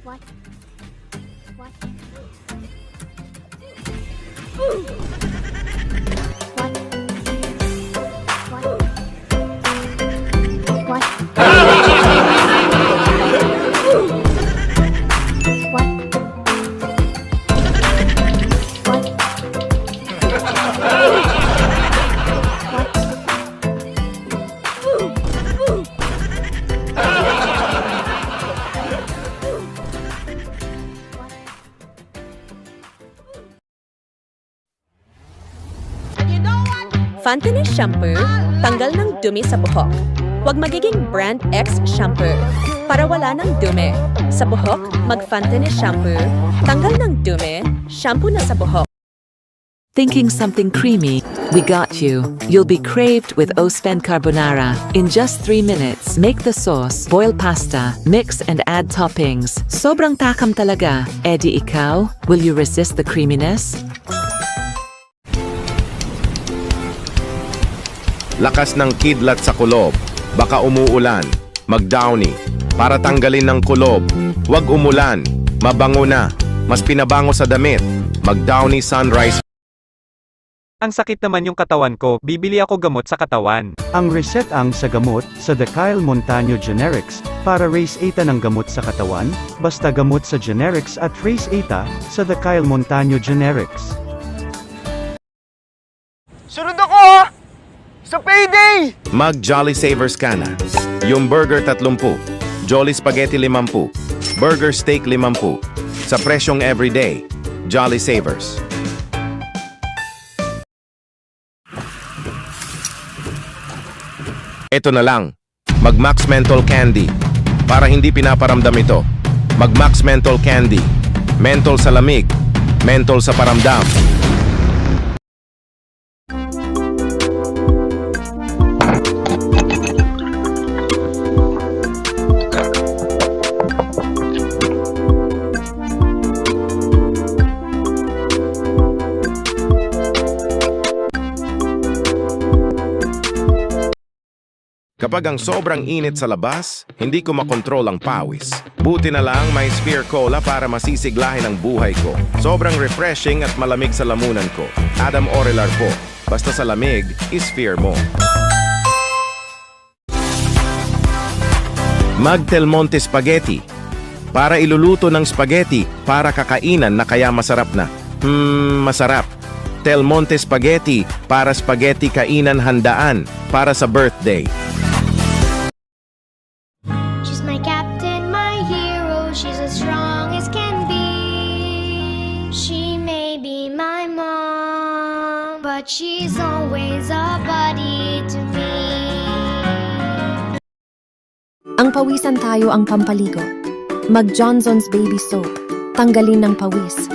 What? What? What? What? Fantanis Shampoo, tanggal ng dumi sa buhok. Huwag magiging Brand X Shampoo para wala ng dumi. Sa buhok, mag-Fantanis Shampoo, tanggal ng dumi, shampoo na sa buhok. Thinking something creamy? We got you. You'll be craved with Ospen Carbonara. In just 3 minutes, make the sauce, boil pasta, mix and add toppings. Sobrang takam talaga. Eddie ikaw, will you resist the creaminess? Lakas ng kidlat sa kulob. Baka umuulan. Mag-downy. Para tanggalin ng kulob. Huwag umulan. Mabango na. Mas pinabango sa damit. Mag-downy sunrise. Ang sakit naman yung katawan ko, bibili ako gamot sa katawan. Ang reset ang sa gamot sa The Kyle Montaño Generics para raise 8 ng gamot sa katawan, basta gamot sa generics at raise 8 sa The Kyle Montaño Generics. Sunod ako! Sa payday! Mag-Jolly Savers ka na. Yung burger 30, Jolly Spaghetti 50, burger steak 50. Sa presyong everyday, Jolly Savers. Ito na lang, mag-Max Menthol Candy. Para hindi pinaparamdam ito, mag-Max Menthol Candy. Menthol sa lamig, menthol sa paramdam. Kapag ang sobrang init sa labas, hindi ko makontrol ang pawis. Buti na lang may Sphere Cola para masisiglahin ang buhay ko. Sobrang refreshing at malamig sa lamunan ko. Adam Orelar po. Basta sa lamig, is-Sphere mo. Mag-Del Monte Spaghetti. Para iluluto ng spaghetti, para kakainan na kaya masarap na. Masarap. Del Monte Spaghetti, para spaghetti kainan handaan, para sa birthday. She's my captain, my hero. She's as strong as can be. She may be my mom, but she's always a buddy to me. Ang pawisan tayo ang pampaligo. Mag Johnson's Baby Soap. Tanggalin ng pawis.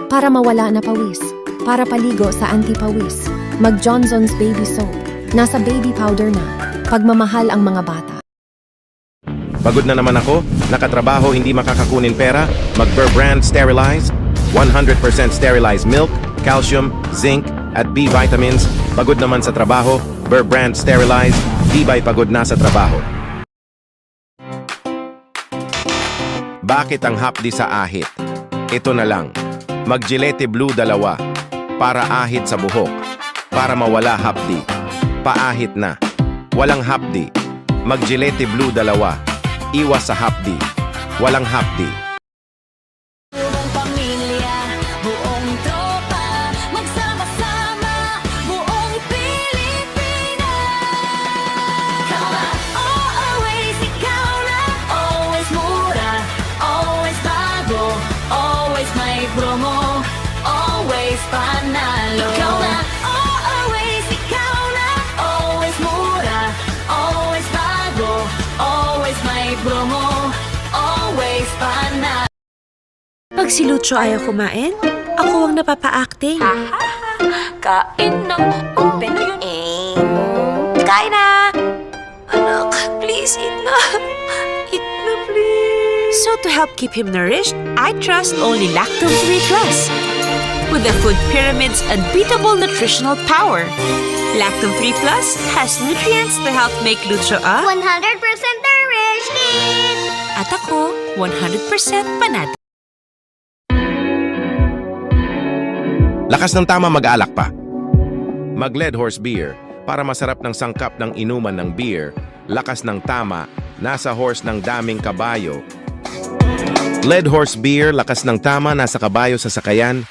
Para mawala na pawis. Para paligo sa anti-pawis. Mag Johnson's Baby Soap. Nasa baby powder na. Pagmamahal ang mga bata. Pagod na naman ako, nakatrabaho hindi makakakunin pera, mag-Burr Brand Sterilize, 100% sterilized milk, calcium, zinc, at B vitamins. Pagod naman sa trabaho, Burr Brand Sterilize, tibay pagod na sa trabaho. Bakit ang hapdi sa ahit? Ito na lang, mag-Gillette Blue 2, para ahit sa buhok, para mawala hapdi. Paahit na, walang hapdi, mag-Gillette Blue 2. Iwas sa hapdi. Walang hapdi. Buong pamilya, buong tropa, magsama-sama, buong Pilipinas. Come on, always ikaw na, always mura, always bago, always may promo, always panalo. Ikaw na, always ikaw na, always mura, always bago, always may promo, always panalo. Pag si Lucho ayaw kumain, ako ang napapa-acting. Kain na, open na yun. Kain na! Anak, please, eat na. Eat na, please. So to help keep him nourished, I trust only Lactum 3 Plus. With the food pyramid's unbeatable nutritional power. Lactum 3 Plus has nutrients to help make Lucho a 100% nourished kid! at ako 100% panat. Lakas ng tama mag-alak pa. Mag-Lead Horse Beer para masarap ng sangkap ng inuman ng beer. Lakas ng tama, nasa horse ng daming kabayo. Lead Horse Beer, lakas ng tama, nasa kabayo sa sakayan.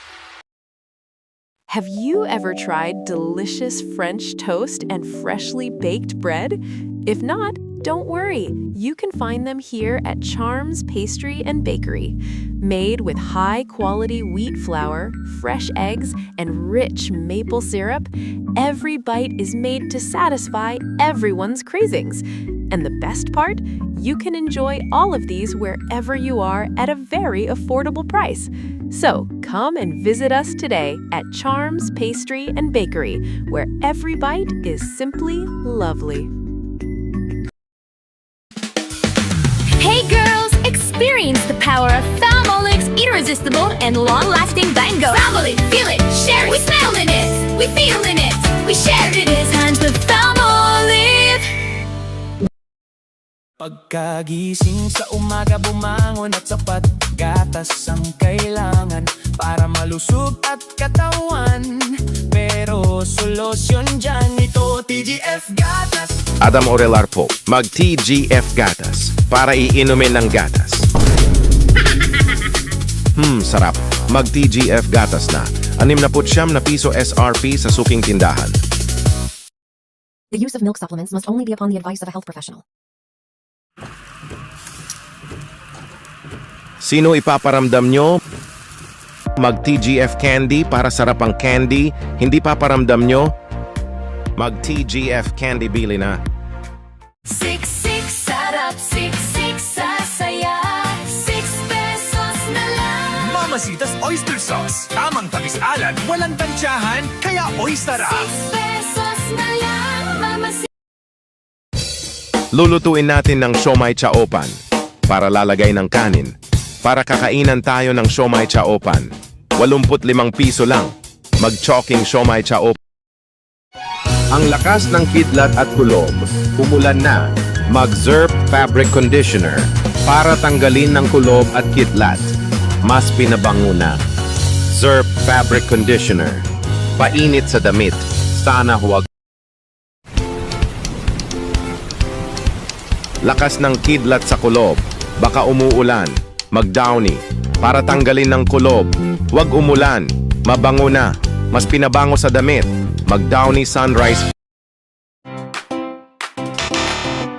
Have you ever tried delicious French toast and freshly baked bread? If not, don't worry. You can find them here at Charms Pastry and Bakery. Made with high-quality wheat flour, fresh eggs, and rich maple syrup, every bite is made to satisfy everyone's cravings. And the best part? You can enjoy all of these wherever you are at a very affordable price. So, come and visit us today at Charms Pastry and Bakery, where every bite is simply lovely. Hey girls, experience the power of Famolix irresistible and long-lasting bango. Family, feel it, share it. We smell in it, we feel in it, we share it. It's time to Famolive. Pagkagising sa umaga bumangon at sapat gatas ang kailangan para malusog at katawan. Pero solusyon dyan ito, TGF Gatas. Adam Orelar po, mag-TGF Gatas para iinumin ng gatas. Sarap. Mag-TGF Gatas na. 69 na piso SRP sa suking tindahan. The use of milk supplements must only be upon the advice of a health professional. Sino ipaparamdam nyo? Mag-TGF Candy para sarap ang candy. Hindi paparamdam nyo? Mag-TGF Candy bili na. Siksik sarap, siksik sasaya. 6 pesos na lang. Mamasitas Oyster Sauce. Tamang tamis-alat, walang tansyahan, kaya oyster 6 pesos na lang, Lulutuin natin ng siomai chaopan para lalagay ng kanin. Para kakainan tayo ng siomai chaopan. 85 piso lang. Mag-choking siomai chaopan. Ang lakas ng kidlat at kulob. Umulan na. Mag-Zerp Fabric Conditioner para tanggalin ng kulob at kidlat. Mas pinabango na. Zerp Fabric Conditioner. Painit sa damit. Sana huwag. Lakas ng kidlat sa kulob. Baka umuulan. Mag-Downy. Para tanggalin ng kulob. Huwag umulan. Mabango na. Mas pinabango sa damit. Mag-Downy Sunrise.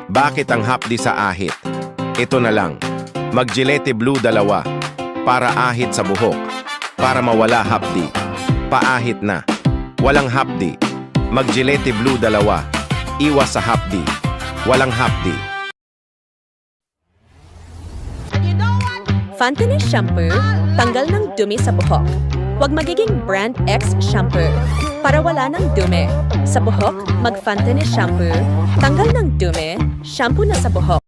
Bakit ang hapdi sa ahit? Ito na lang. Mag-Gillette Blue 2 para ahit sa buhok. Para mawala hapdi. Paahit na. Walang hapdi. Mag-Gillette Blue 2. Iwas sa hapdi. Walang hapdi. Fantanis Shampoo, tanggal ng dumi sa buhok. Huwag magiging Brand X Shampoo. Para wala ng dumi. Sa buhok, mag-Fantanis Shampoo. Tanggal ng dumi, shampoo na sa buhok.